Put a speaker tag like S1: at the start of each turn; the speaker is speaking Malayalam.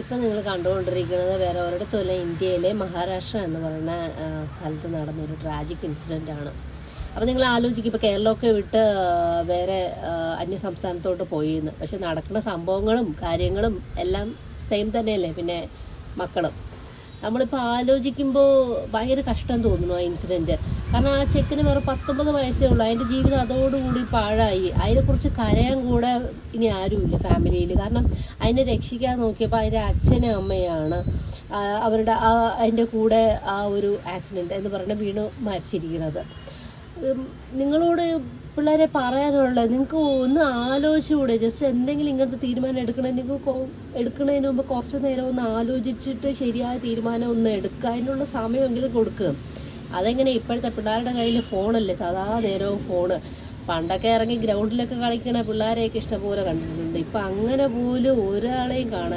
S1: ഇപ്പം നിങ്ങൾ കണ്ടുകൊണ്ടിരിക്കുന്നത് വേറെ ഒരിടത്തുമല്ല, ഇന്ത്യയിലെ മഹാരാഷ്ട്ര എന്ന് പറയുന്ന സ്ഥലത്ത് നടന്നൊരു ട്രാജിക് ഇൻസിഡൻ്റ് ആണ്. അപ്പോൾ നിങ്ങൾ ആലോചിക്കും, ഇപ്പോൾ കേരളമൊക്കെ വിട്ട് വേറെ അന്യ സംസ്ഥാനത്തോട്ട് പോയിന്ന്, പക്ഷെ നടക്കുന്ന സംഭവങ്ങളും കാര്യങ്ങളും എല്ലാം സെയിം തന്നെയല്ലേ. പിന്നെ മക്കളും നമ്മളിപ്പോൾ ആലോചിക്കുമ്പോൾ ഭയങ്കര കഷ്ടം തോന്നുന്നു ആ ഇൻസിഡൻറ്റ്. കാരണം ആ ചെക്കന് വേറെ 19 വയസ്സേ ഉള്ളൂ, അതിൻ്റെ ജീവിതം അതോടുകൂടി പാഴായി. അതിനെക്കുറിച്ച് കരയാൻ കൂടെ ഇനി ആരുമില്ല ഫാമിലിയിൽ. കാരണം അതിനെ രക്ഷിക്കാൻ നോക്കിയപ്പോൾ അതിൻ്റെ അച്ഛനും അമ്മയാണ് അവരുടെ അതിൻ്റെ കൂടെ ആ ഒരു ആക്സിഡൻറ്റ് എന്ന് പറഞ്ഞാൽ വീണ് മരിച്ചിരിക്കുന്നത്. നിങ്ങളോട് പിള്ളേരെ പറയാനുള്ളത്, നിങ്ങൾക്ക് ഒന്ന് ആലോചിച്ചുകൂടെ? ജസ്റ്റ് എന്തെങ്കിലും ഇങ്ങനത്തെ തീരുമാനം എടുക്കുന്നതിന് മുമ്പ് കുറച്ച് നേരം ഒന്ന് ആലോചിച്ചിട്ട് ശരിയായ തീരുമാനം ഒന്ന് എടുക്കുക, അതിനുള്ള സമയമെങ്കിലും കൊടുക്കുക. അതെങ്ങനെ ഇപ്പോഴത്തെ പിള്ളേരുടെ കയ്യിൽ ഫോണല്ലേ, സദാ നേരവും ഫോണ്. പണ്ടൊക്കെ ഇറങ്ങി ഗ്രൗണ്ടിലൊക്കെ കളിക്കണ പിള്ളേരെയൊക്കെ ഇഷ്ടംപോലെ കണ്ടിട്ടുണ്ട്. ഇപ്പം അങ്ങനെ പോലും ഒരാളെയും കാണാൻ